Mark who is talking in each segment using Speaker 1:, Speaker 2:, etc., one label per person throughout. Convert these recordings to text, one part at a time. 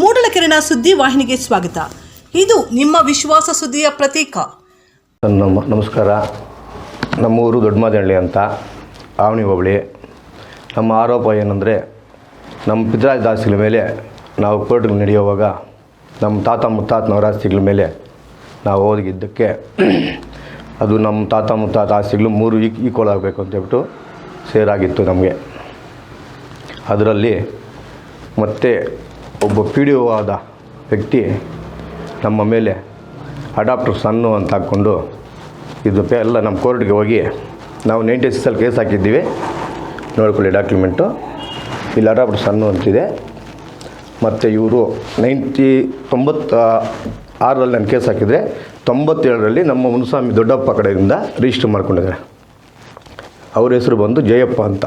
Speaker 1: ಮೂಡಲಕೆರೆನ ಸುದ್ದಿ ವಾಹಿನಿಗೆ ಸ್ವಾಗತ. ಇದು ನಿಮ್ಮ ವಿಶ್ವಾಸ ಸುದ್ದಿಯ ಪ್ರತೀಕ.
Speaker 2: ನಮಸ್ಕಾರ. ನಮ್ಮೂರು ದೊಡ್ಡಮಾದಹಳ್ಳಿ ಅಂತ, ಆವಣಿ ಹೋಬಳಿ. ನಮ್ಮ ಆರೋಪ ಏನಂದರೆ, ನಮ್ಮ ಪಿತ್ರಾಜ್ ಆಸ್ತಿಗಳ ಮೇಲೆ ನಾವು ಕೋರ್ಟ್ಗೆ ನಡೆಯುವಾಗ ನಮ್ಮ ತಾತ ಮುತ್ತಾತನವರ ಆಸ್ತಿಗಳ ಮೇಲೆ ನಾವು ಹೋಗಿದ್ದಕ್ಕೆ ಅದು ನಮ್ಮ ತಾತ ಮುತ್ತಾತ ಆಸ್ತಿಗಳು 3 ಈಕ್ವಲ್ ಆಗಬೇಕು ಅಂತೇಳ್ಬಿಟ್ಟು ಸೇರಾಗಿತ್ತು ನಮಗೆ. ಅದರಲ್ಲಿ ಮತ್ತೆ ಒಬ್ಬ PDO ಆದ ವ್ಯಕ್ತಿ ನಮ್ಮ ಮೇಲೆ ಅಡಾಪ್ಟರ್ ಸನ್ನು ಅಂತ ಹಾಕ್ಕೊಂಡು ಇದು ಎಲ್ಲ ನಮ್ಮ ಕೋರ್ಟ್ಗೆ ಹೋಗಿ ನಾವು 96 ಕೇಸ್ ಹಾಕಿದ್ದೀವಿ, ನೋಡ್ಕೊಳ್ಳಿ ಡಾಕ್ಯುಮೆಂಟು. ಇಲ್ಲಿ ಅಡಾಪ್ಟರ್ ಸನ್ನು ಅಂತಿದೆ. ಮತ್ತು ಇವರು 96ರಲ್ಲಿ ನಾನು ಕೇಸ್ ಹಾಕಿದರೆ 97ರಲ್ಲಿ ನಮ್ಮ ಮುನುಸ್ವಾಮಿ ದೊಡ್ಡಪ್ಪ ಕಡೆಯಿಂದ ರಿಜಿಸ್ಟರ್ ಮಾಡ್ಕೊಂಡಿದ್ದಾರೆ. ಅವ್ರ ಹೆಸರು ಬಂದು ಜಯಪ್ಪ ಅಂತ.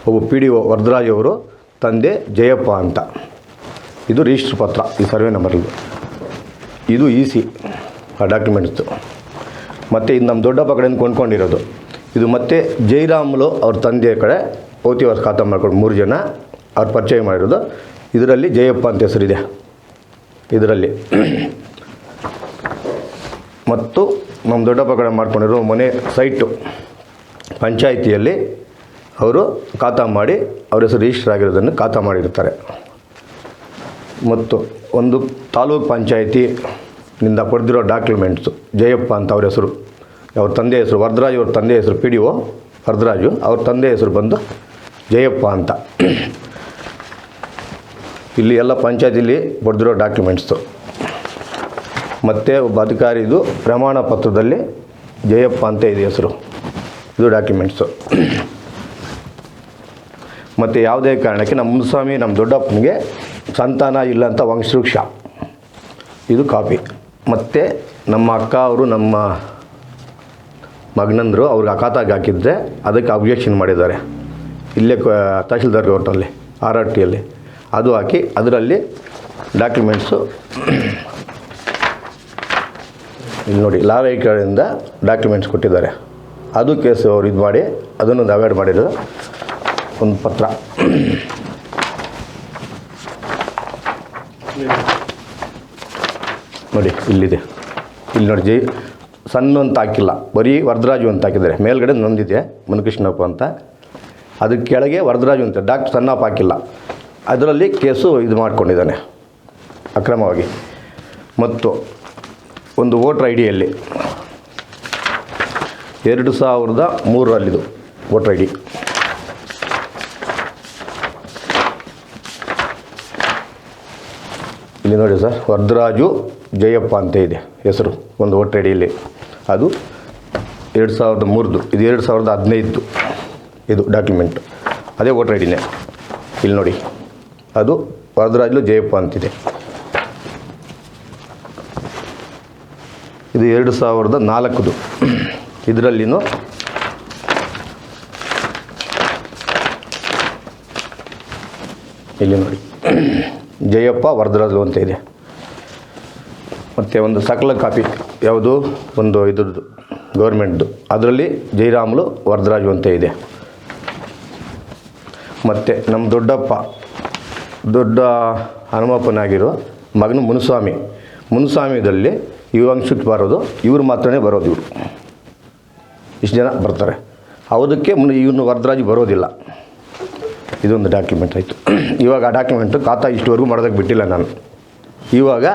Speaker 2: ಒಬ್ಬ PDO ವರದರಾಜ್ ಅವರು ತಂದೆ ಜಯಪ್ಪ ಅಂತ. ಇದು ರಿಜಿಸ್ಟರ್ ಪತ್ರ, ಈ ಸರ್ವೆ ನಂಬರಲ್ಲಿ. ಇದು EC ಆ ಡಾಕ್ಯುಮೆಂಟ್ಸು. ಮತ್ತು ಇದು ನಮ್ಮ ದೊಡ್ಡಪ್ಪ ಕಡೆಯಿಂದ ಕೊಂಡ್ಕೊಂಡಿರೋದು. ಇದು ಮತ್ತು ಜೈರಾಮುಲು ಅವ್ರ ತಂದೆಯ ಕಡೆ ಪೌತಿವಾಸ ಖಾತಾ ಮಾಡ್ಕೊಂಡು 3 ಜನ ಅವ್ರು ಪರಿಚಯ ಮಾಡಿರೋದು. ಇದರಲ್ಲಿ ಜಯಪ್ಪ ಅಂತ ಹೆಸರಿದೆ ಇದರಲ್ಲಿ. ಮತ್ತು ನಮ್ಮ ದೊಡ್ಡಪ್ಪ ಕಡೆ ಮಾಡ್ಕೊಂಡಿರೋ ಮನೆ ಸೈಟು ಪಂಚಾಯಿತಿಯಲ್ಲಿ ಅವರು ಖಾತಾ ಮಾಡಿ ಅವ್ರ ಹೆಸರು ರಿಜಿಸ್ಟರ್ ಆಗಿರೋದನ್ನು ಖಾತಾ ಮಾಡಿರ್ತಾರೆ. ಮತ್ತು ಒಂದು ತಾಲೂಕು ಪಂಚಾಯಿತಿನಿಂದ ಪಡೆದಿರೋ ಡಾಕ್ಯುಮೆಂಟ್ಸು ಜಯಪ್ಪ ಅಂತ ಅವ್ರ ಹೆಸರು. ಅವ್ರ ತಂದೆ ಹೆಸರು ವರದರಾಜ್, ಅವ್ರ ತಂದೆ ಹೆಸರು PDO ವರದರಾಜು, ಅವ್ರ ತಂದೆ ಹೆಸರು ಬಂದು ಜಯಪ್ಪ ಅಂತ. ಇಲ್ಲಿ ಎಲ್ಲ ಪಂಚಾಯತಿಲಿ ಪಡೆದಿರೋ ಡಾಕ್ಯುಮೆಂಟ್ಸು. ಮತ್ತು ಒಬ್ಬ ಅಧಿಕಾರಿದು ಪ್ರಮಾಣ ಪತ್ರದಲ್ಲಿ ಜಯಪ್ಪ ಅಂತ ಇದೆ ಹೆಸರು. ಇದು ಡಾಕ್ಯುಮೆಂಟ್ಸು. ಮತ್ತು ಯಾವುದೇ ಕಾರಣಕ್ಕೆ ನಮ್ಮ ಮುನುಸ್ವಾಮಿ ನಮ್ಮ ದೊಡ್ಡಪ್ಪನಿಗೆ ಸಂತಾನ ಇಲ್ಲ ಅಂತ ವಂಶವೃಕ್ಷ, ಇದು ಕಾಪಿ. ಮತ್ತು ನಮ್ಮ ಅಕ್ಕ ಅವರು ನಮ್ಮ ಮಗನಂದರು ಅವ್ರಿಗೆ ಖಾತಾಗೆ ಹಾಕಿದ್ರೆ ಅದಕ್ಕೆ ಅಬ್ಜೆಕ್ಷನ್ ಮಾಡಿದ್ದಾರೆ. ಇಲ್ಲೇ ತಹಶೀಲ್ದಾರ್ ಕೋರ್ಟಲ್ಲಿ RRTಯಲ್ಲಿ ಅದು ಹಾಕಿ ಅದರಲ್ಲಿ ಡಾಕ್ಯುಮೆಂಟ್ಸು ಇಲ್ಲಿ ನೋಡಿ ಲಾವೈ ಕಡೆಯಿಂದ ಡಾಕ್ಯುಮೆಂಟ್ಸ್ ಕೊಟ್ಟಿದ್ದಾರೆ. ಅದು ಕೇಸು ಅವ್ರು ಇದು ಮಾಡಿ ಅದನ್ನು ಅವಾಯ್ಡ್ ಮಾಡಿರೋದು ಒಂದು ಪತ್ರ. ನೋಡಿ ಇಲ್ಲಿದೆ. ಇಲ್ಲಿ ನೋಡಿ ಸಣ್ಣ ಅಂತ ಹಾಕಿಲ್ಲ, ಬರೀ ವರದರಾಜು ಅಂತ ಹಾಕಿದ್ದಾರೆ. ಮೇಲ್ಗಡೆ ನೊಂದಿದೆ ಮುನಿಕೃಷ್ಣಪ್ಪ ಅಂತ, ಅದಕ್ಕೆ ಕೆಳಗೆ ವರದರಾಜು ಅಂತ ಡಾಕ್ಟರ್ ಸಣ್ಣಪ್ಪ ಹಾಕಿಲ್ಲ. ಅದರಲ್ಲಿ ಕೇಸು ಇದು ಮಾಡ್ಕೊಂಡಿದ್ದಾನೆ ಅಕ್ರಮವಾಗಿ. ಮತ್ತು ಒಂದು ವೋಟರ್ ID ಯಲ್ಲಿ 2003ರಲ್ಲಿದು ವೋಟರ್ ID. ಇಲ್ಲಿ ನೋಡಿ ಸರ್, ವರದರಾಜು ಜಯಪ್ಪ ಅಂತ ಇದೆ ಹೆಸರು ಒಂದು ವೋಟರ್ ID ಯಲ್ಲಿ. ಅದು 2003ದು, ಇದು 2015 ಇದು ಡಾಕ್ಯುಮೆಂಟು. ಅದೇ ವೋಟರ್ ID ಇಲ್ಲಿ ನೋಡಿ, ಅದು ವರದರಾಜು ಜಯಪ್ಪ ಅಂತಿದೆ. ಇದು 2004ದು. ಇದರಲ್ಲಿನೂ ಇಲ್ಲಿ ನೋಡಿ ಜಯಪ್ಪ ವರದರಾಜು ಅಂತ ಇದೆ. ಮತ್ತು ಒಂದು ಸಕಲ ಕಾಪಿ ಯಾವುದು ಒಂದು ಇದ್ರದ್ದು ಗೌರ್ಮೆಂಟ್ದು, ಅದರಲ್ಲಿ ಜೈರಾಮುಲು ವರದರಾಜು ಅಂತ ಇದೆ. ಮತ್ತು ನಮ್ಮ ದೊಡ್ಡ ಹನುಮಪ್ಪನಾಗಿರೋ ಮಗನು ಮುನುಸ್ವಾಮಿದಲ್ಲಿ ಈ ವಂಶಕ್ಕೆ ಬರೋದು, ಇವರು ಮಾತ್ರನೇ ಬರೋದು. ಇವರು ಇಷ್ಟು ಜನ ಬರ್ತಾರೆ. ಅದಕ್ಕೆ ಇವನು ವರದರಾಜು ಬರೋದಿಲ್ಲ. ಇದೊಂದು ಡಾಕ್ಯುಮೆಂಟ್ ಆಯಿತು. ಇವಾಗ ಆ ಡಾಕ್ಯುಮೆಂಟು ಖಾತಾ ಇಷ್ಟುವರೆಗೂ ಮಾಡೋದಕ್ಕೆ ಬಿಟ್ಟಿಲ್ಲ ನಾನು. ಇವಾಗ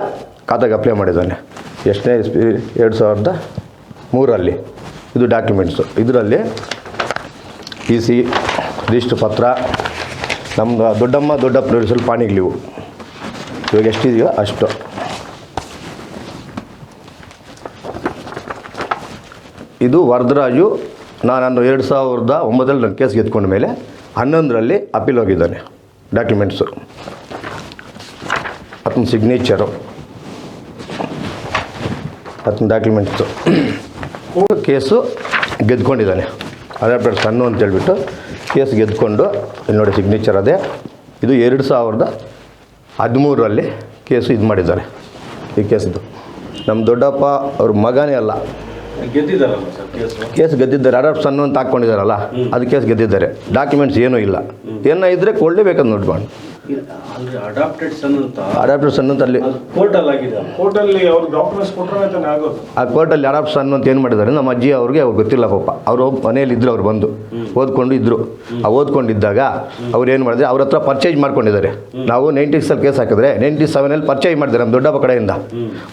Speaker 2: ಖಾತಾಗೆ ಅಪ್ಲೈ ಮಾಡಿದ್ದಾನೆ. ಎಷ್ಟನೇ 2003ರಲ್ಲಿ ಇದು ಡಾಕ್ಯುಮೆಂಟ್ಸು. ಇದರಲ್ಲಿ EC ರಿಜಿಸ್ಟರ್ ಪತ್ರ, ನಮ್ಮ ದೊಡ್ಡಪ್ಪನವ್ರಿಗೆ ಸ್ವಲ್ಪ ಪಾಣಿಗಳಿವು. ಇವಾಗ ಎಷ್ಟಿದೆಯೋ ಅಷ್ಟು. ಇದು ವರದರಾಜು. ನಾನು 2009ರಲ್ಲಿ ನನ್ನ ಕೇಸ್ ಗೆದ್ಕೊಂಡ ಮೇಲೆ 11ರಲ್ಲಿ ಅಪೀಲ್ ಹೋಗಿದ್ದಾನೆ. ಡಾಕ್ಯುಮೆಂಟ್ಸು, ಅದನ್ನ ಸಿಗ್ನೇಚರು, ಅದನ್ನ ಡಾಕ್ಯುಮೆಂಟ್ಸು. ಕೇಸು ಗೆದ್ಕೊಂಡಿದ್ದಾನೆ. ಅಡಾಪ್ಟರ್ ಸನ್ನು ಅಂತೇಳ್ಬಿಟ್ಟು ಕೇಸ್ ಗೆದ್ಕೊಂಡು ಇಲ್ಲಿ ನೋಡಿ ಸಿಗ್ನೇಚರ್ ಅದೇ. ಇದು 2013ರಲ್ಲಿ ಕೇಸು ಇದು ಮಾಡಿದ್ದಾರೆ. ಈ ಕೇಸಿದು ನಮ್ಮ ದೊಡ್ಡಪ್ಪ ಅವ್ರ ಮಗನೇ ಅಲ್ಲ, ಕೇಸ್ ಗೆದ್ದಿದ್ದಾರೆ. ಅಡಾಪ್ಟರ್ ಸನ್ನು ಅಂತ ಹಾಕ್ಕೊಂಡಿದ್ದಾರಲ್ಲ, ಅದು ಕೇಸ್ ಗೆದ್ದಿದ್ದಾರೆ. ಡಾಕ್ಯುಮೆಂಟ್ಸ್ ಏನೂ ಇಲ್ಲ. ಏನೋ ಇದ್ದರೆ ಕೊಡಲೇಬೇಕಂತ ನೋಡ್ಕೊಂಡು
Speaker 3: ಅಂದ್ರೆ ಅಡಾಪ್ಟೆಡ್ ಸನ್ ಅಂತ
Speaker 2: ಅಡಾಪ್ಟೆಡ್ ಸನ್ ಅಂತ ಅಲ್ಲಿ
Speaker 3: ಕೋರ್ಟಲ್ಲಿ ಆಗಿದೆ.
Speaker 4: ಕೋರ್ಟಲ್ಲಿ ಅವ್ರು ಡಾಕ್ಯುಮೆಂಟ್ಸ್ ಕೊಟ್ಟರೆ ತಾನೇ ಆಗೋದು.
Speaker 2: ಆ ಕೋರ್ಟಲ್ಲಿ ಅಡಾಪ್ಟೆಡ್ ಸನ್ ಅಂತ ಏನು ಮಾಡಿದ್ದಾರೆ, ನಮ್ಮ ಅಜ್ಜಿ ಅವ್ರಿಗೆ ಗೊತ್ತಿಲ್ಲ ಪಾಪ. ಅವರು ಮನೇಲಿ ಇದ್ರು, ಅವ್ರು ಬಂದು ಓದ್ಕೊಂಡು ಇದ್ರು. ಆ ಓದ್ಕೊಂಡಿದ್ದಾಗ ಅವ್ರು ಏನು ಮಾಡಿದ್ರೆ ಅವ್ರ ಹತ್ರ ಪರ್ಚೇಸ್ ಮಾಡ್ಕೊಂಡಿದ್ದಾರೆ. ನಾವು 96 ಕೇಸ್ ಹಾಕಿದ್ರೆ 97 ಪರ್ಚೇಸ್ ಮಾಡಿದ್ದಾರೆ ನಮ್ಮ ದೊಡ್ಡಪ್ಪ ಕಡೆಯಿಂದ.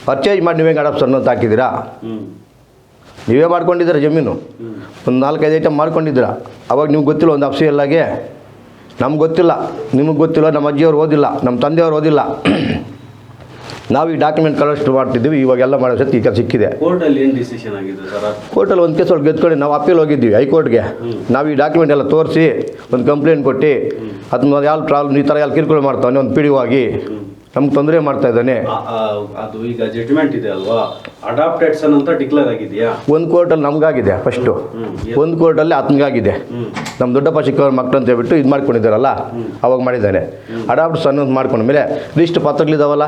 Speaker 2: ಪರ್ಚೇಸ್ ಮಾಡಿ ನೀವೇ ಅಡಾಪ್ಟೆಡ್ ಸನ್ ಅಂತ ಹಾಕಿದ್ದೀರಾ? ನೀವೇ ಮಾಡ್ಕೊಂಡಿದ್ದೀರಾ ಜಮೀನು, ಒಂದು 4-5 ಐಟಮ್ ಮಾಡ್ಕೊಂಡಿದ್ದೀರಾ. ಅವಾಗ ನಿಮ್ಗೆ ಗೊತ್ತಿಲ್ಲ ಒಂದು ಅಫ್ಸಿಯಲ್ಲಾಗೆ, ನಮ್ಗೆ ಗೊತ್ತಿಲ್ಲ, ನಿಮಗೆ ಗೊತ್ತಿಲ್ಲ, ನಮ್ಮ ಅಜ್ಜಿಯವ್ರು ಓದಿಲ್ಲ, ನಮ್ಮ ತಂದೆಯವ್ರು ಓದಿಲ್ಲ. ನಾವು ಈ ಡಾಕ್ಯುಮೆಂಟ್ ಕಲೆಕ್ಟ್ ಮಾಡ್ತಿದ್ದೀವಿ. ಇವಾಗೆಲ್ಲ ಮಾಡೋ ಸತಿ ಈಗ ಸಿಕ್ಕಿದೆ.
Speaker 3: ಕೋರ್ಟಲ್ಲಿ ಏನು ಡಿಸಿಷನ್ ಆಗಿದೆ ಸರ್?
Speaker 2: ಕೋರ್ಟಲ್ಲಿ ಒಂದು ಕೇಸ್ ಒಳಗೆ ಗೆದ್ಕೊಂಡು ನಾವು ಅಪೀಲ್ ಹೋಗಿದ್ದೀವಿ ಹೈಕೋರ್ಟ್ಗೆ. ನಾವು ಈ ಡಾಕ್ಯುಮೆಂಟ್ ಎಲ್ಲ ತೋರಿಸಿ ಒಂದು ಕಂಪ್ಲೇಂಟ್ ಕೊಟ್ಟು ಅದನ್ನ ಯಾವ ಪ್ರಾಬ್ಲಮ್ ಈ ಥರ ಎಲ್ಲ ಕಿರುಕುಳ ಮಾಡ್ತಾನೆ, ಒಂದು PDO ಆಗಿ ನಮ್ಗೆ ತೊಂದರೆ ಮಾಡ್ತಾ ಇದ್ದಾನೆ.
Speaker 3: ಅದು ಈಗ ಜಡ್ಜ್ಮೆಂಟ್ ಇದೆ ಅಲ್ವಾ, ಅಡಾಪ್ಟೆಡ್ ಸನ್ ಅಂತ ಡಿಕ್ಲೇರ್ ಆಗಿದೆಯಾ?
Speaker 2: ಒಂದು ಕೋರ್ಟಲ್ಲಿ ನಮಗಾಗಿದೆ ಫಸ್ಟು, ಒಂದು ಕೋರ್ಟಲ್ಲಿ ಆತನಿಗಾಗಿದೆ. ನಮ್ಮ ದೊಡ್ಡಪ್ಪ ಚಿಕ್ಕವ್ರ ಮಕ್ಕಳು ಅಂತ ಹೇಳ್ಬಿಟ್ಟು ಇದು ಮಾಡ್ಕೊಂಡಿದ್ದಾರಲ್ಲ, ಅವಾಗ ಮಾಡಿದ್ದಾನೆ. ಅಡಾಪ್ಟೆಡ್ ಸನ್ ಅಂತ ಮಾಡ್ಕೊಂಡ್ಮೇಲೆ ರಿಜಿಸ್ಟ್ರ್ ಪತ್ರಗಳಿದಾವಲ್ಲ,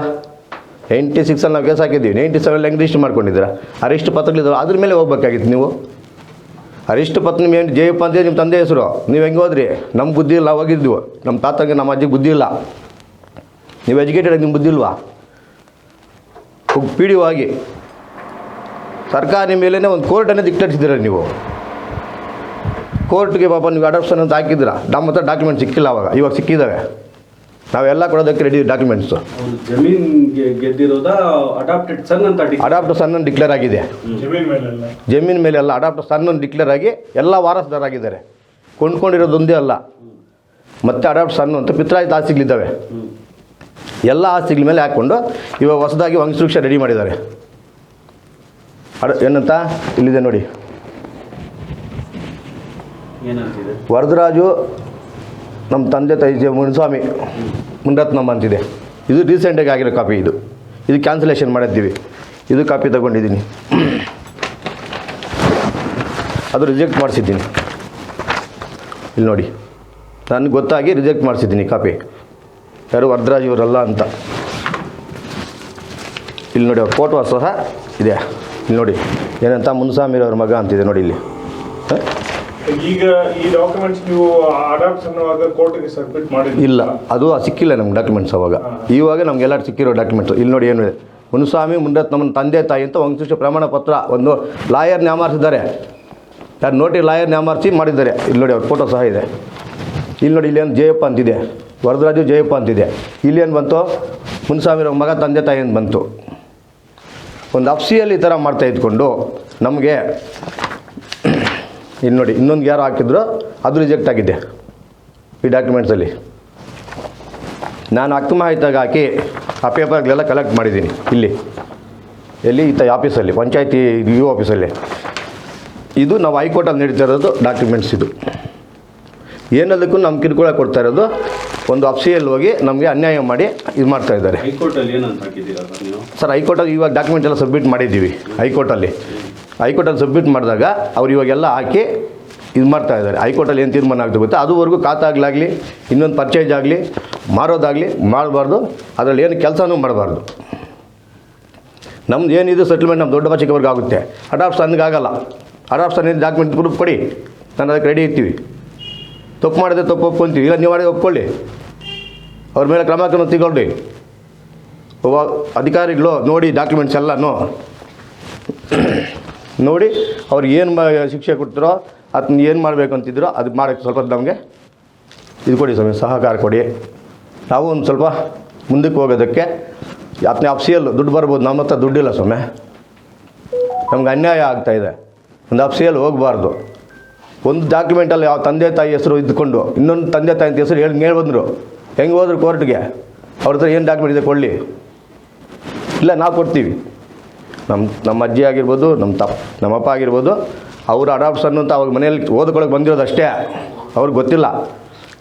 Speaker 2: 96 ನಾವು ಕೇಸ್ ಹಾಕಿದ್ದೀವಿ. 97 ಹೆಂಗೆ ರಿಜಿಸ್ಟ್ರ್ ಮಾಡ್ಕೊಂಡಿದ್ದೀರಾ? ಆ ರಿಜಿಸ್ಟ್ರ್ ಪತ್ರಗಳಿದಾವೆ, ಅದ್ರ ಮೇಲೆ ಹೋಗ್ಬೇಕಾಗಿತ್ತು ನೀವು. ಆ ರಿಜಿಸ್ಟ್ರ್ ಪತ್ರ ನಿಮ್ಮ ಏನು ಜಯಪ್ಪ ಅಂತ ನಿಮ್ಮ ತಂದೆ ಹೆಸರು, ನೀವು ಹೆಂಗೆ ಹೋದ್ರಿ? ನಮ್ಮ ಬುದ್ಧಿ ಇಲ್ಲ, ಹೋಗಿದ್ವು. ನಮ್ಮ ತಾತಂಗೆ ನಮ್ಮ ಅಜ್ಜಿಗೆ ಬುದ್ಧಿ ಇಲ್ಲ. ನೀವು ಎಜುಕೇಟೆಡ್ ಆಗಿ ನಿಮ್ಮ ಬುದ್ಧಿ ಇಲ್ವಾ? PDO ಆಗಿ ಸರ್ಕಾರಿ ಮೇಲೇ ಒಂದು ಕೋರ್ಟನ್ನೇ ದಿಕ್ಕಿದ್ದೀರ ನೀವು. ಕೋರ್ಟ್ಗೆ ಪಾಪ ನೀವು ಅಡಾಪ್ಷನ್ ಅಂತ ಹಾಕಿದ್ದೀರಾ. ನಮ್ಮ ಹತ್ರ ಡಾಕ್ಯುಮೆಂಟ್ ಸಿಕ್ಕಿಲ್ಲ ಅವಾಗ, ಇವಾಗ ಸಿಕ್ಕಿದ್ದಾವೆ. ನಾವೆಲ್ಲ ಕೊಡೋದಕ್ಕೆ ರೆಡಿ ಡಾಕ್ಯುಮೆಂಟ್ಸು.
Speaker 3: ಜಮೀನ್ ಗೆದ್ದಿರೋದಾ ಅಡಾಪ್ಟೆಡ್ ಸನ್ ಅಂತ?
Speaker 2: ಅಡಾಪ್ಟೆಡ್ ಸನ್ ಅಂತ ಡಿಕ್ಲೇರ್ ಆಗಿದೆ. ಜಮೀನ್ ಮೇಲೆ ಅಲ್ಲ, ಅಡಾಪ್ಟೆಡ್ ಸನ್ ಅಂತ ಡಿಕ್ಲೇರ್ ಆಗಿ ಎಲ್ಲ ವಾರಸುದಾರಾಗಿದ್ದಾರೆ. ಕೊಂಡ್ಕೊಂಡಿರೋದು ಒಂದೇ ಅಲ್ಲ, ಮತ್ತೆ ಅಡಾಪ್ಟೆಡ್ ಸನ್ ಅಂತ ಪಿತ್ರಾಯಿತ ಆಸ್ತಿಗಳಿದ್ದಾವೆ. ಎಲ್ಲ ಆಸ್ತಿಗಳ ಮೇಲೆ ಹಾಕ್ಕೊಂಡು ಇವಾಗ ಹೊಸದಾಗಿ ವಂಶವೃಕ್ಷ ರೆಡಿ ಮಾಡಿದ್ದಾರೆ. ಏನಂತ ಇಲ್ಲಿದೆ ನೋಡಿ,
Speaker 3: ಏನಂತಿದೆ?
Speaker 2: ವರದರಾಜು ನಮ್ಮ ತಂದೆ ತಾಯಿ ಮುನಿಸ್ವಾಮಿ ಮುನ್ರತ್ನಮ್ಮ ಅಂತಿದೆ. ಇದು ರೀಸೆಂಟಾಗಿ ಆಗಿರೋ ಕಾಪಿ. ಇದು ಕ್ಯಾನ್ಸಲೇಷನ್ ಮಾಡಿದ್ದೀವಿ. ಇದು ಕಾಪಿ ತಗೊಂಡಿದ್ದೀನಿ, ಅದು ರಿಜೆಕ್ಟ್ ಮಾಡಿಸಿದ್ದೀನಿ. ಇಲ್ಲಿ ನೋಡಿ, ನನಗೆ ಗೊತ್ತಾಗಿ ರಿಜೆಕ್ಟ್ ಮಾಡಿಸಿದ್ದೀನಿ ಕಾಪಿ. ಯಾರು ವರದರಾಜ್ ಇವರಲ್ಲ ಅಂತ. ಇಲ್ಲಿ ನೋಡಿ, ಅವ್ರ ಫೋಟೋ ಸಹ ಇದೆ. ಇಲ್ಲಿ ನೋಡಿ, ಏನಂತ ಮುನ್ಸ್ವಾಮಿರವ್ರ ಮಗ ಅಂತಿದೆ ನೋಡಿ ಇಲ್ಲಿ.
Speaker 4: ಈಗ ಈ ಡಾಕ್ಯುಮೆಂಟ್ಸ್ ನೀವು ಅಡಾಪ್ಷನ್ ಕೋರ್ಟ್ಗೆ ಸಬ್ಮಿಟ್ ಮಾಡಿಲ್ಲ?
Speaker 2: ಇಲ್ಲ, ಅದು ಸಿಕ್ಕಿಲ್ಲ ನಮ್ಗೆ ಡಾಕ್ಯುಮೆಂಟ್ಸ್ ಅವಾಗ. ಇವಾಗ ನಮಗೆಲ್ಲ ಸಿಕ್ಕಿರೋ ಡಾಕ್ಯುಮೆಂಟ್ಸ್ ಇಲ್ಲಿ ನೋಡಿ. ಏನಿದೆ, ಮುನಿಸ್ವಾಮಿ ಮುನ್ರತ್ನಮ್ಮನ ತಂದೆ ತಾಯಿ ಅಂತ ವಂಶವೃಕ್ಷ ಪ್ರಮಾಣ ಪತ್ರ ಒಂದು ಲಾಯರ್ ನ್ಯಾಮಾರಿಸಿದ್ದಾರೆ. ಯಾರು ನೋಟಿ ಲಾಯರ್ ನ್ಯಾಮಾರಿಸಿ ಮಾಡಿದ್ದಾರೆ. ಇಲ್ಲಿ ನೋಡಿ, ಅವ್ರ ಫೋಟೋ ಸಹ ಇದೆ. ಇಲ್ಲಿ ನೋಡಿ, ಇಲ್ಲೇನು ಜಯಪ್ಪ ಅಂತಿದೆ, ವರದರಾಜು ಜಯಪ್ಪ ಅಂತಿದೆ. ಇಲ್ಲೇನು ಬಂತು, ಮುನಿಸ್ವಾಮಿರವ್ರ ಮಗ ತಂದೆ ತಾಯಿ ಅಂತ ಬಂತು. ಒಂದು ಅಫ್ಸಿಯಲ್ಲಿ ಈ ಥರ ಮಾಡ್ತಾ ಇದ್ಕೊಂಡು ನಮಗೆ ಇಲ್ಲಿ ನೋಡಿ, ಇನ್ನೊಂದು ಯಾರು ಹಾಕಿದ್ರು ಅದು ರಿಜೆಕ್ಟ್ ಆಗಿದೆ ಈ ಡಾಕ್ಯುಮೆಂಟ್ಸಲ್ಲಿ. ನಾನು ಅಕ್ತ ಮಾಹಿತಿಯಾಗಿ ಹಾಕಿ ಆ ಪೇಪರ್ಗಳೆಲ್ಲ ಕಲೆಕ್ಟ್ ಮಾಡಿದ್ದೀನಿ. ಎಲ್ಲಿ ಈ ಆಫೀಸಲ್ಲಿ, ಪಂಚಾಯತಿ ಯು ಆಫೀಸಲ್ಲಿ. ಇದು ನಾವು ಹೈಕೋರ್ಟಲ್ಲಿ ನಡೀತಾ ಇರೋದು ಡಾಕ್ಯುಮೆಂಟ್ಸ್. ಇದು ಏನದಕ್ಕೂ ನಮ್ಮ ಕಿರುಕುಳ ಕೊಡ್ತಾ ಇರೋದು. ಒಂದು ಅಫ್ಸಿಯಲ್ಲಿ ಹೋಗಿ ನಮಗೆ ಅನ್ಯಾಯ ಮಾಡಿ ಇದು ಮಾಡ್ತಾ ಇದ್ದಾರೆ.
Speaker 3: ಹೈಕೋರ್ಟಲ್ಲಿ ಏನಂತ ಹಾಕಿದ್ದೀರಾ ಸರ್ ನೀವು?
Speaker 2: ಸರ್, ಹೈಕೋರ್ಟಲ್ಲಿ ಇವಾಗ ಡಾಕ್ಯುಮೆಂಟ್ ಎಲ್ಲ ಸಬ್ಮಿಟ್ ಮಾಡಿದ್ದೀವಿ. ಹೈಕೋರ್ಟಲ್ಲಿ ಸಬ್ಮಿಟ್ ಮಾಡಿದಾಗ ಅವ್ರು ಇವಾಗೆಲ್ಲ ಹಾಕಿ ಇದು ಮಾಡ್ತಾ ಇದ್ದಾರೆ. ಹೈಕೋರ್ಟಲ್ಲಿ ಏನು ತೀರ್ಮಾನ ಆಗ್ತದೆ ಗೊತ್ತಾ, ಅದುವರೆಗೂ ಖಾತಾಗ್ಲಾಗಲಿ ಇನ್ನೊಂದು ಪರ್ಚೇಜ್ ಆಗಲಿ ಮಾರೋದಾಗಲಿ ಮಾಡಬಾರ್ದು. ಅದರಲ್ಲಿ ಏನು ಕೆಲಸನೂ ಮಾಡಬಾರ್ದು. ನಮ್ದು ಏನಿದು ಸೆಟಲ್ಮೆಂಟ್ ನಮ್ಮ ದೊಡ್ಡ ಚಿಕ್ಕವ್ರಿಗೆ ಆಗುತ್ತೆ. ಅಡಾಪ್ಷನ್ಗೆ ಆಗಲ್ಲ. ಅಡಾಪ್ಷನ್ ಡಾಕ್ಯುಮೆಂಟ್ ಪ್ರೂಫ್ ಕೊಡಿ, ನಾನು ಅದಕ್ಕೆ ರೆಡಿ ಇರ್ತೀವಿ. ತಪ್ಪು ಮಾಡಿದ್ರೆ ತಪ್ಪು ಒಪ್ಕೊತೀವಿ. ಇಲ್ಲ ನೀವು ಒಪ್ಕೊಳ್ಳಿ, ಅವ್ರ ಮೇಲೆ ಕ್ರಮವನ್ನು ತಗೊಳ್ಳಿ. ಅಧಿಕಾರಿಗಳು ನೋಡಿ ಡಾಕ್ಯುಮೆಂಟ್ಸ್ ಎಲ್ಲನೂ ನೋಡಿ ಅವ್ರಿಗೆ ಏನು ಶಿಕ್ಷೆ ಕೊಡ್ತಾರೋ ಅದನ್ನ ಏನು ಮಾಡಬೇಕು ಅಂತಿದ್ರೋ ಅದಕ್ಕೆ ಮಾಡೋಕ್ಕೆ ಸ್ವಲ್ಪ ನಮಗೆ ಇದು ಕೊಡಿ ಸ್ವಾಮಿ, ಸಹಕಾರ ಕೊಡಿ. ನಾವು ಒಂದು ಸ್ವಲ್ಪ ಮುಂದಕ್ಕೆ ಹೋಗೋದಕ್ಕೆ ಅದನ್ನ ಅಫ್ಸಿಯಲ್ ದುಡ್ಡು ಬರ್ಬೋದು. ನಮ್ಮ ಹತ್ರ ದುಡ್ಡಿಲ್ಲ ಸ್ವಾಮಿ, ನಮ್ಗೆ ಅನ್ಯಾಯ ಆಗ್ತಾಯಿದೆ. ಒಂದು ಅಫ್ಸಿಯಲ್ ಹೋಗಬಾರ್ದು. ಒಂದು ಡಾಕ್ಯುಮೆಂಟಲ್ಲಿ ಯಾವ ತಂದೆ ತಾಯಿ ಹೆಸರು ಇದ್ದುಕೊಂಡು ಇನ್ನೊಂದು ತಂದೆ ತಾಯಿ ಅಂತ ಹೆಸರು ಹೇಳಿ ಬಂದರು. ಹೆಂಗೆ ಹೋದ್ರು ಕೋರ್ಟ್ಗೆ, ಅವ್ರ ಹತ್ರ ಏನು ಡಾಕ್ಯುಮೆಂಟ್ ಇದೆ ಕೊಡಲಿ. ಇಲ್ಲ, ನಾವು ಕೊಡ್ತೀವಿ. ನಮ್ಮ ಅಜ್ಜಿ ಆಗಿರ್ಬೋದು, ನಮ್ಮಪ್ಪ ಆಗಿರ್ಬೋದು, ಅವರು ಅಡಾಪ್ಷನ್ ಅಂತ ಅವಾಗ ಮನೆಯಲ್ಲಿ ಓದ್ಕೊಳಕ್ಕೆ ಬಂದಿರೋದು ಅಷ್ಟೇ. ಅವ್ರಿಗೆ ಗೊತ್ತಿಲ್ಲ.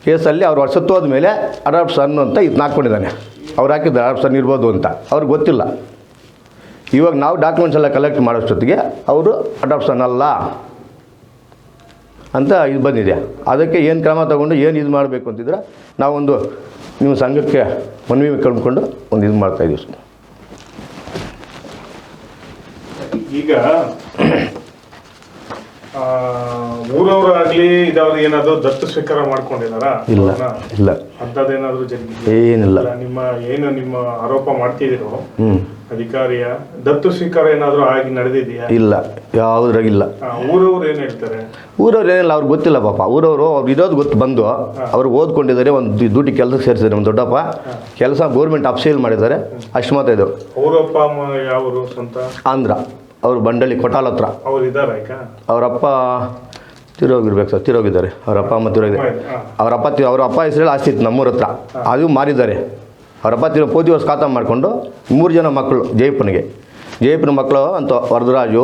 Speaker 2: ಕೇಸಲ್ಲಿ ಅವ್ರು ವರ್ಷತ್ತೋದ ಮೇಲೆ ಅಡಾಪ್ಷನ್ ಅಂತ ಇದನ್ನ ಹಾಕ್ಕೊಂಡಿದ್ದಾನೆ. ಅವ್ರು ಹಾಕಿದ್ದಾರೆ ಅಡಾಪ್ಷನ್ ಇರ್ಬೋದು ಅಂತ, ಅವ್ರಿಗೆ ಗೊತ್ತಿಲ್ಲ. ಇವಾಗ ನಾವು ಡಾಕ್ಯುಮೆಂಟ್ಸ್ ಎಲ್ಲ ಕಲೆಕ್ಟ್ ಮಾಡೋಷ್ಟೊತ್ತಿಗೆ ಅವರು ಅಡಾಪ್ಷನ್ ಅಲ್ಲ ಅಂತ ಇದು ಬಂದಿದೆ. ಅದಕ್ಕೆ ಏನು ಕ್ರಮ ತಗೊಂಡು ಏನು ಇದು ಮಾಡಬೇಕು ಅಂತಿದ್ರೆ ನಾವೊಂದು ನೀವು ಸಂಘಕ್ಕೆ ಮನವಿ ಕಂಡುಕೊಂಡು ಒಂದು ಇದು ಮಾಡ್ತಾಯಿದ್ದೀವಿ ಸರ್.
Speaker 4: ಈಗ ಊರವರಾಗ್ಲಿ ಇದಾವ್ರು ಏನಾದ್ರು ದತ್ತು ಸ್ವೀಕಾರ ಮಾಡ್ಕೊಂಡಿದಾರಾ?
Speaker 2: ಇಲ್ಲ ಇಲ್ಲ
Speaker 4: ಅಂತದೇನಾದ್ರು ಜರುಗಿದೆ?
Speaker 2: ಏನಿಲ್ಲ.
Speaker 4: ನಿಮ್ಮ ಆರೋಪ ಮಾಡ್ತಿದ್ದೀರೋ
Speaker 2: ಹ್ಞೂ
Speaker 4: ಅಧಿಕಾರಿಯ ದತ್ತು ಸ್ವೀಕಾರ ಏನಾದ್ರು ಆಗಿ ನಡೆದಿದೆಯಾ?
Speaker 2: ಇಲ್ಲ, ಯಾವುದ್ರಾಗಿಲ್ಲ.
Speaker 4: ಊರವ್ರು ಏನ್ ಹೇಳ್ತಾರೆ?
Speaker 2: ಊರವ್ರು ಏನಿಲ್ಲ, ಅವ್ರಿಗೆ ಗೊತ್ತಿಲ್ಲ ಪಾಪ. ಊರವರು ಅವ್ರು ಇರೋದು ಗೊತ್ತು, ಬಂದು ಅವ್ರು ಓದ್ಕೊಂಡಿದ್ದಾರೆ, ಒಂದು ಡ್ಯೂಟಿ ಕೆಲಸಕ್ಕೆ ಸೇರಿಸಿದ್ದಾರೆ. ನಮ್ಮ ದೊಡ್ಡಪ್ಪ ಕೆಲಸ ಗೌರ್ಮೆಂಟ್ ಅಫ್ಸೇಲ್ ಮಾಡಿದ್ದಾರೆ, ಅಷ್ಟು ಮಾತ್ರ ಇದು.
Speaker 4: ಅವ್ರ ಅಪ್ಪ ಅಮ್ಮ ಯಾವರು ಸ್ವಂತ?
Speaker 2: ಆಂಧ್ರ, ಅವರು ಬಂಡಳ್ಳಿ ಕೊಟಾಲ್ ಹತ್ರ.
Speaker 4: ಅವ್ರು ಇದಾರ ಈಗ?
Speaker 2: ಅವರಪ್ಪ ತಿರೋಗಿರ್ಬೇಕು ಸರ್, ತಿರೋಗಿದ್ದಾರೆ. ಅವ್ರ ಅಪ್ಪ ಅಮ್ಮ ತಿರೋಗಿದ್ದಾರೆ. ಅವ್ರ ಅಪ್ಪ ಹೆಸರಲ್ಲಿ ಆಸ್ತಿ ಇತ್ತು ನಮ್ಮೂರ ಹತ್ರ, ಅದು ಮಾರಿದ್ದಾರೆ. ಅವರಪ್ಪ ಪ್ರತಿ ವರ್ಷ ಖಾತಾ ಮಾಡಿಕೊಂಡು 3 ಜನ ಮಕ್ಕಳು ಜಯಪ್ಪನ ಮಕ್ಕಳು ಅಂತ ವರದರಾಜು,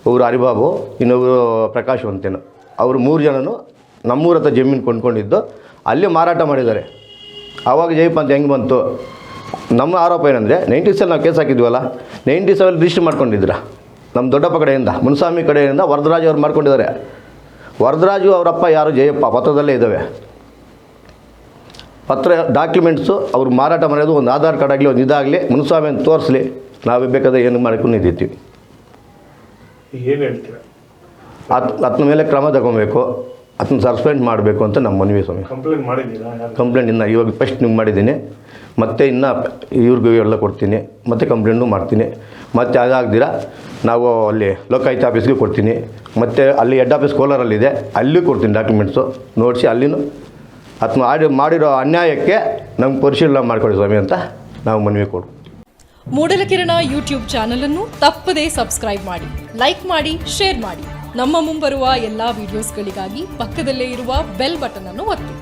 Speaker 2: ಒಬ್ಬರು ಹರಿಬಾಬು, ಇನ್ನೊಬ್ಬರು ಪ್ರಕಾಶ್ ಅಂತೇನು, ಅವರು 3 ಜನನು ನಮ್ಮೂರ ಹತ್ರ ಜಮೀನು ಕೊಂಡ್ಕೊಂಡಿದ್ದು ಅಲ್ಲಿ ಮಾರಾಟ ಮಾಡಿದ್ದಾರೆ. ಆವಾಗ ಜಯಪ್ಪ ಅಂತ ಹೆಂಗೆ ಬಂತು? ನಮ್ಮ ಆರೋಪ ಏನಂದರೆ 90s ನಾವು ಕೇಸ್ ಹಾಕಿದ್ವಲ್ಲ, 97 ರಿಜಿಸ್ಟರ್ ಮಾಡ್ಕೊಂಡಿದ್ದೀರಾ ನಮ್ಮ ದೊಡ್ಡಪ್ಪ ಕಡೆಯಿಂದ, ಮುನ್ಸ್ವಾಮಿ ಕಡೆಯಿಂದ ವರದರಾಜು ಅವ್ರು ಮಾಡ್ಕೊಂಡಿದ್ದಾರೆ. ವರದರಾಜು ಅವರಪ್ಪ ಯಾರು? ಜಯಪ್ಪ. ಪತ್ರದಲ್ಲೇ ಇದ್ದಾವೆ ಪತ್ರ, ಡಾಕ್ಯುಮೆಂಟ್ಸು. ಅವ್ರು ಮಾರಾಟ ಮಾಡೋದು ಒಂದು ಆಧಾರ್ ಕಾರ್ಡ್ ಆಗಲಿ, ಒಂದು ಇದಾಗಲಿ, ಮುನ್ಸ್ವಾಮಿ ಅಂತ ತೋರಿಸ್ಲಿ, ನಾವು ಬೇಕಾದ್ರೆ ಏನು ಮಾಡ್ಕೊಂಡು ನಿಂತಿರ್ತೀವಿ.
Speaker 4: ಏನು ಹೇಳ್ತೀರಾ?
Speaker 2: ಅತನ ಮೇಲೆ ಕ್ರಮ ತಗೊಬೇಕು, ಅದನ್ನ ಸಸ್ಪೆಂಡ್ ಮಾಡಬೇಕು ಅಂತ ನಮ್ಮ ಮನವಿ ಸ್ವಾಮಿ.
Speaker 4: ಕಂಪ್ಲೇಂಟ್ ಮಾಡಿದ್ದೀರಾ?
Speaker 2: ಕಂಪ್ಲೇಂಟ್ ಇನ್ನು ಇವಾಗ ಫಸ್ಟ್ ನಿಮ್ಗೆ ಮಾಡಿದ್ದೀನಿ, ಮತ್ತು ಇನ್ನು ಇವ್ರಿಗೂ ಎಲ್ಲ ಕೊಡ್ತೀನಿ, ಮತ್ತು ಕಂಪ್ಲೇಂಟು ಮಾಡ್ತೀನಿ. ಮತ್ತು ಅದಾಗ್ದಿರ ನಾವು ಅಲ್ಲಿ ಲೋಕಾಯುಕ್ತ ಆಫೀಸ್ಗೆ ಕೊಡ್ತೀನಿ, ಮತ್ತು ಅಲ್ಲಿ ಹೆಡ್ ಆಫೀಸ್ ಕೋಲಾರಲ್ಲಿದೆ, ಅಲ್ಲೂ ಕೊಡ್ತೀನಿ ಡಾಕ್ಯುಮೆಂಟ್ಸು ನೋಡಿಸಿ. ಅಲ್ಲಿನೂ ಅದನ್ನ ಮಾಡಿರೋ ಅನ್ಯಾಯಕ್ಕೆ ನಮ್ಗೆ ಪರಿಶೀಲನೆ ಮಾಡಿಕೊಡಿ ಸ್ವಾಮಿ ಅಂತ ನಾವು ಮನವಿ ಕೊಡು.
Speaker 5: ಮೂಡಲಕಿರಣ ಯೂಟ್ಯೂಬ್ ಚಾನಲ್ ಅನ್ನು ತಪ್ಪದೇ ಸಬ್ಸ್ಕ್ರೈಬ್ ಮಾಡಿ, ಲೈಕ್ ಮಾಡಿ, ಶೇರ್ ಮಾಡಿ. ನಮ್ಮ ಮುಂಬರುವ ಎಲ್ಲಾ ವಿಡಿಯೋಸ್ಗಳಿಗಾಗಿ ಪಕ್ಕದಲ್ಲೇ ಇರುವ ಬೆಲ್ ಬಟನ್ ಅನ್ನು ಒತ್ತಿ.